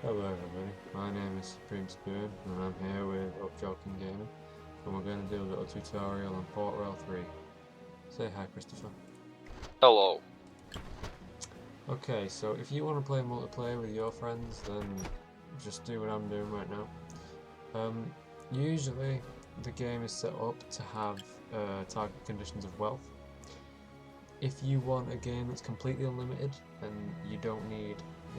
Hello everybody, my name is Supreme Spoon and I'm here with OpejolkinGaming and we're going to do a little tutorial on Port Royale 3. Say hi Christopher. Hello. Okay, so if you want to play multiplayer with your friends then just do what I'm doing right now. Usually the game is set up to have target conditions of wealth. If you want a game that's completely unlimited and you don't need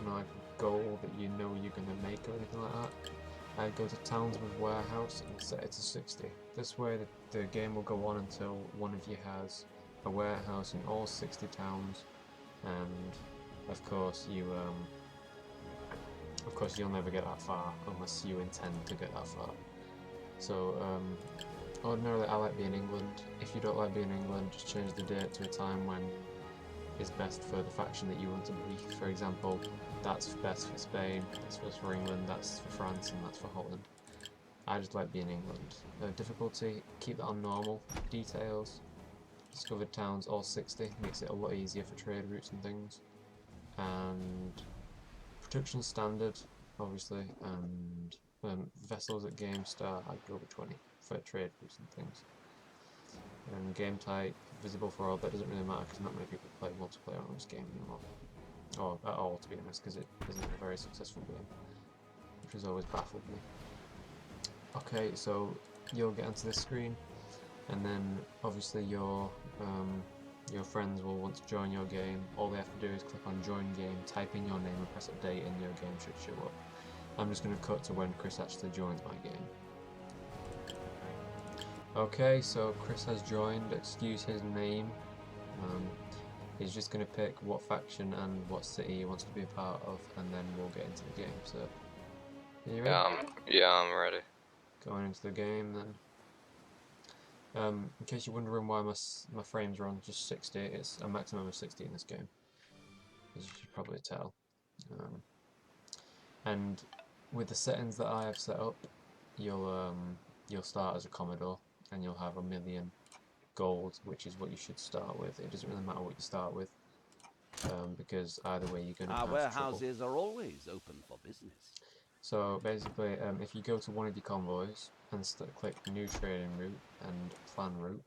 like a goal that you know you're going to make or anything like that, I'd go to towns with warehouse and set it to 60. This way the game will go on until one of you has a warehouse in all 60 towns, and of course you'll never get that far unless you intend to get that far. So ordinarily I like being England. If you don't like being England, just change the date to a time when is best for the faction that you want to be. For example, that's best for Spain, that's best for England, that's for France, and that's for Holland. I just like being England. Difficulty, keep that on normal. Details, discovered towns, all 60, makes it a lot easier for trade routes and things. And production standard, obviously, and vessels at game start, I'd go with 20 for trade routes and things. And game type, visible for all, that doesn't really matter because not many people play multiplayer on this game anymore. Or at all, to be honest, because it isn't a very successful game, which has always baffled me. Okay, so you'll get onto this screen, and then obviously your friends will want to join your game. All they have to do is click on join game, type in your name and press update and your game should show up. I'm just going to cut to when Chris actually joins my game. Okay, so Chris has joined. Excuse his name. He's just going to pick what faction and what city he wants to be a part of, and then we'll get into the game. So, are you ready? Yeah, I'm ready. Going into the game then. In case you're wondering why my frames are on just 60, it's a maximum of 60 in this game, as you should probably tell. And with the settings that I have set up, you'll start as a Commodore, and you'll have 1,000,000 gold, which is what you should start with. It doesn't really matter what you start with, because either way you're going to have trouble. Our warehouses are always open for business. So basically, if you go to one of your convoys and click New Trading Route and Plan Route,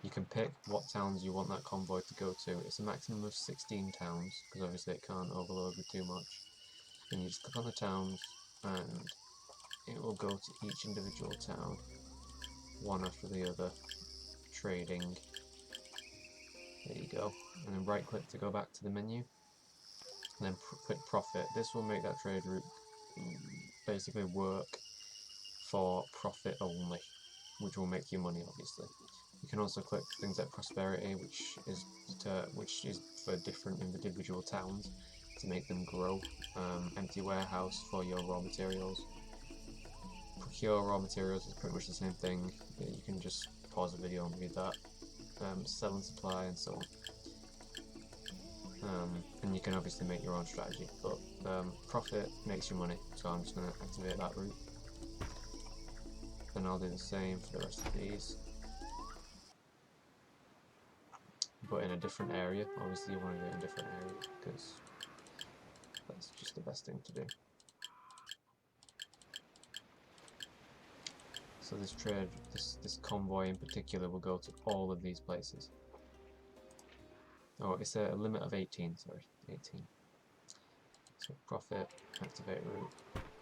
you can pick what towns you want that convoy to go to. It's a maximum of 16 towns, because obviously it can't overload with too much. And you just click on the towns, and it will go to each individual town, one after the other, trading. There you go. And then right click to go back to the menu, and then click Profit. This will make that trade route basically work for profit only, which will make you money obviously. You can also click things like Prosperity, which is for different individual towns to make them grow. Empty Warehouse for your raw materials. Procure raw materials is pretty much the same thing. You can just pause the video and read that. Sell and supply and so on. And you can obviously make your own strategy, but profit makes you money, so I'm just going to activate that route. Then I'll do the same for the rest of these, but in a different area. Obviously you want to do it in a different area because that's just the best thing to do. So this convoy in particular will go to all of these places. Oh, it's a limit of 18, sorry, 18. So profit, activate route,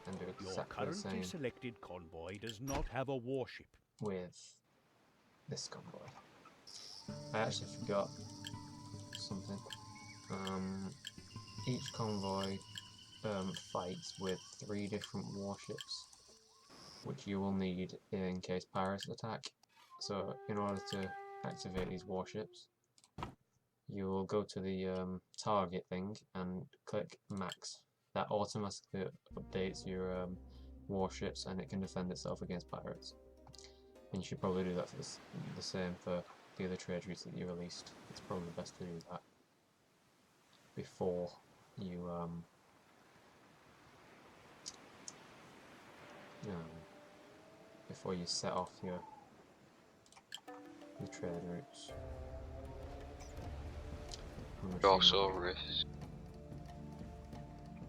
and do exactly the same. Your currently selected convoy does not have a warship. With this convoy. I actually forgot something. Each convoy fights with 3 different warships, which you will need in case pirates attack. So in order to activate these warships, you will go to the target thing and click max. That automatically updates your warships and it can defend itself against pirates. And you should probably do that for the same for the other trade routes that you released. It's probably best to do that before you set off your trade routes. Also risk.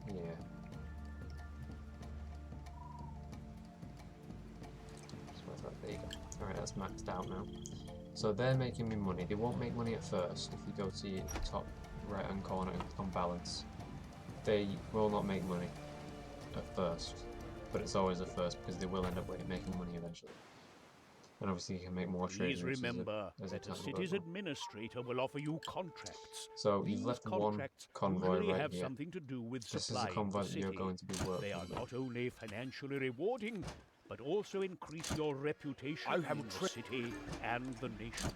Yeah. Alright, that's maxed out now. So they're making me money. They won't make money at first. If you go to your top right hand corner and click on balance, they will not make money at first. But it's always at first because they will end up making money eventually. And obviously you can make more trading Please routes remember as that a time goes city's on. administrator will offer you contracts. So These you've left one contracts convoy usually right have here. something to do with This is a supplying convoy the that you're city. going to be working They are with. not only financially rewarding, but also increase your reputation in the city and the nation.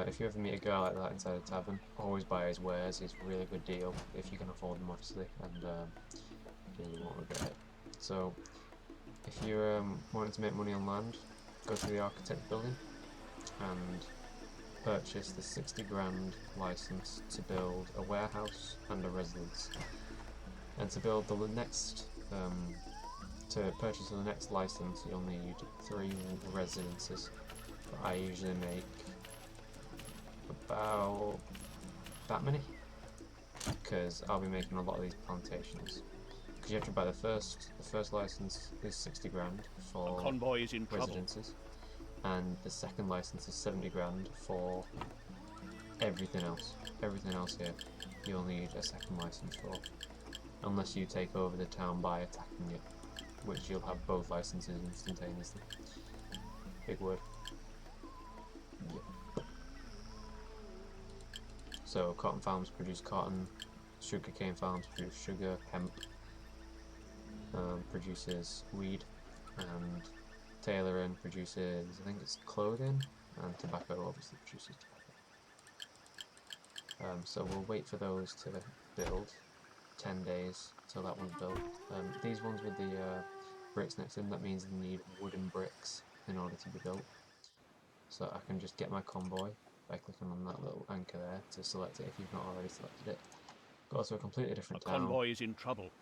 If you ever meet a guy like that inside a tavern, always buy his wares. He's a really good deal if you can afford them, obviously, and yeah, you won't regret it. So, if you're wanting to make money on land, go to the architect building and purchase the 60 grand license to build a warehouse and a residence. And to build the next, to purchase the next license, you'll need 3 residences. But I usually make about that many, because I'll be making a lot of these plantations. Because you have to buy the first license is 60 grand for A convoy is in trouble. residences, and the second license is 70 grand for everything else. Everything else here, you'll need a second license for, unless you take over the town by attacking it, which you'll have both licenses instantaneously. Big word. Yep. So cotton farms produce cotton, sugarcane farms produce sugar, hemp produces weed, and tailoring produces, I think it's clothing, and tobacco obviously produces tobacco. So we'll wait for those to build, 10 days till that one's built. These ones with the bricks next to them, that means they need wooden bricks in order to be built. So I can just get my convoy by clicking on that little anchor there to select it if you've not already selected it. Go to a completely different A town. convoy is in trouble.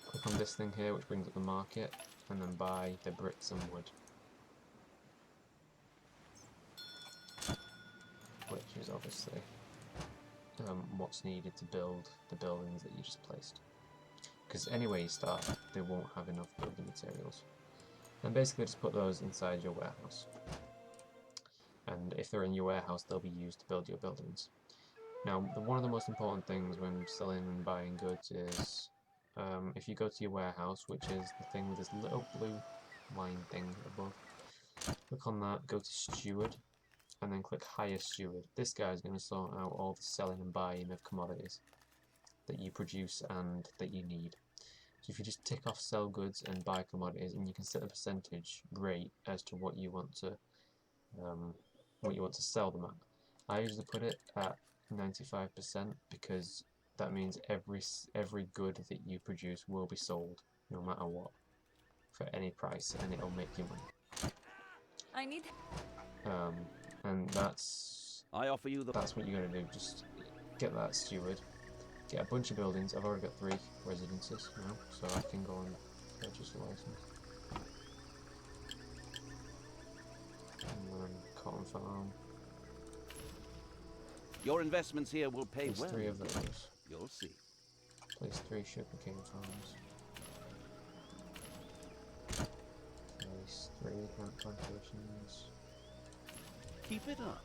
Click on this thing here, which brings up the market, and then buy the bricks and wood, which is obviously what's needed to build the buildings that you just placed. Because anyway you start, they won't have enough building materials. And basically just put those inside your warehouse. And if they're in your warehouse, they'll be used to build your buildings. Now, one of the most important things when selling and buying goods is if you go to your warehouse, which is the thing with this little blue line thing above, click on that, go to Steward, and then click Hire Steward. This guy is going to sort out all the selling and buying of commodities that you produce and that you need. So if you just tick off Sell Goods and Buy Commodities, and you can set a percentage rate as to what you want to sell them at. I usually put it at 95% because that means every good that you produce will be sold, no matter what, for any price, and it'll make you money. I need. And that's I offer you the... that's what you gotta do. Just get that steward, get a bunch of buildings. I've already got 3 residences now, so I can go and purchase a license. And then cotton farm. Your investments here will pay Place well. 3 of those. You'll see. Place 3 sugarcane farms. Place 3 hemp plantations. Keep it up.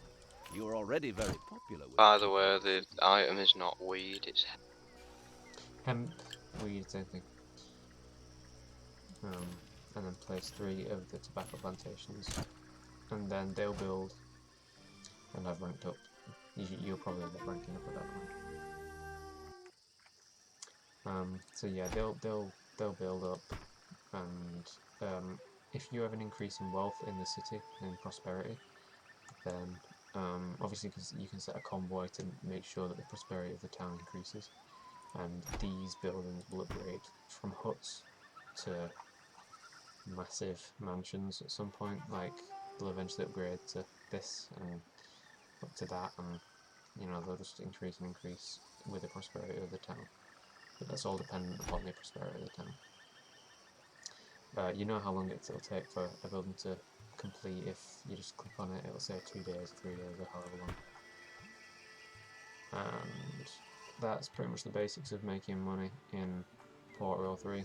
You're already very popular with By the way, the item is not weed, it's Hemp, weed, same thing. And then place 3 of the tobacco plantations. And then they'll build and have ranked up. You'll probably end up ranking up at that point. So yeah, they'll build up, and if you have an increase in wealth in the city and prosperity, then obviously because you can set a convoy to make sure that the prosperity of the town increases, and these buildings will upgrade from huts to massive mansions at some point. Like they'll eventually upgrade to this and up to that, and you know, they'll just increase and increase with the prosperity of the town. But that's all dependent upon the prosperity of the town. You know how long it'll take for a building to complete. If you just click on it, it'll say 2 days, 3 days, or however long. And that's pretty much the basics of making money in Port Royale 3.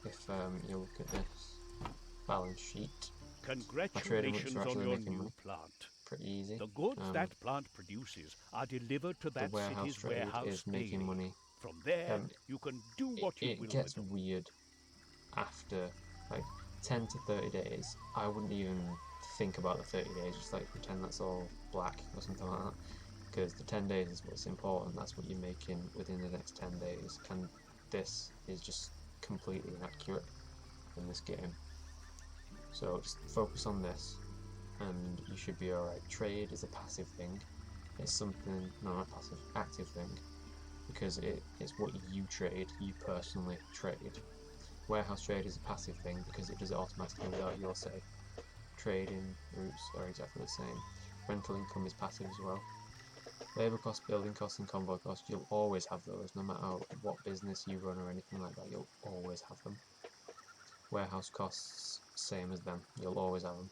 If you look at this balance sheet, Congratulations on actually your making new money. plant. Pretty easy. The goods that plant produces are delivered to The that warehouse city's trade warehouse is making daily. money. From there, you can do what you It will with gets them. weird after like 10 to 30 days. I wouldn't even think about the 30 days, just like pretend that's all black or something like that. Because the 10 days is what's important, that's what you're making within the next 10 days. And this is just completely inaccurate in this game. So just focus on this and you should be alright. Trade is a passive thing. It's something, no, not passive, active thing. Because it's what you trade, you personally trade. Warehouse trade is a passive thing because it does it automatically without your say. Trading routes are exactly the same. Rental income is passive as well. Labour costs, building costs and convoy costs, you'll always have those, no matter what business you run or anything like that, you'll always have them. Warehouse costs, same as them, you'll always have them.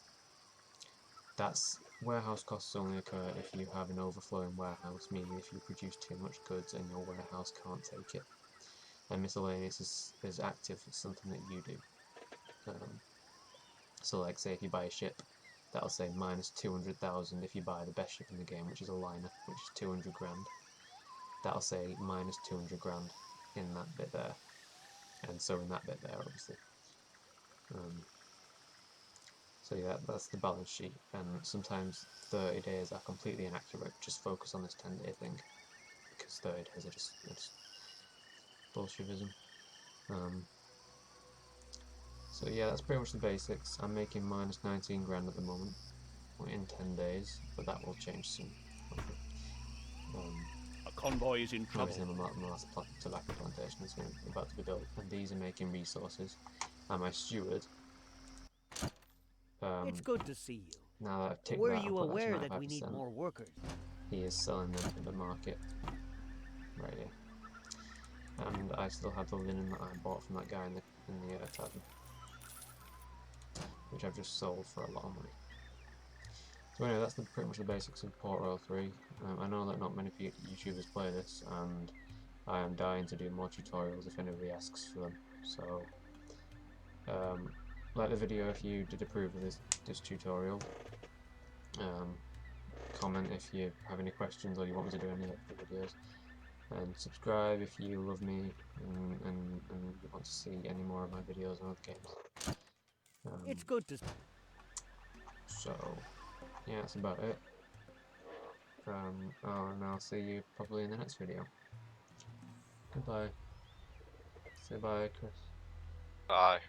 Warehouse costs only occur if you have an overflowing warehouse, meaning if you produce too much goods and your warehouse can't take it. And miscellaneous is active, it's something that you do. So like say if you buy a ship, that'll say minus 200,000 if you buy the best ship in the game, which is a liner, which is 200 grand. That'll say minus 200 grand in that bit there, and so in that bit there obviously. So yeah, that's the balance sheet, and sometimes 30 days are completely inaccurate. Just focus on this 10-day thing, because 30 days are just bullshitism. So yeah, that's pretty much the basics. I'm making minus 19 grand at the moment, in 10 days, but that will change soon. A convoy is in trouble. Obviously my last tobacco plantation is about to be built, and these are making resources. And my steward, It's good to see you. now that I've ticked Were that and you put that to aware that we need 95%, more workers? he is selling them in the market right here. And I still have the linen that I bought from that guy in the tavern, which I've just sold for a lot of money. So anyway, that's pretty much the basics of Port Royale 3. I know that not many YouTubers play this, and I am dying to do more tutorials if anybody asks for them. So, like the video if you did approve of this tutorial. Comment if you have any questions or you want me to do any extra videos. And subscribe if you love me and you want to see any more of my videos on other games. It's good to. So, yeah, that's about it. And I'll see you probably in the next video. Goodbye. Say bye, Chris. Bye.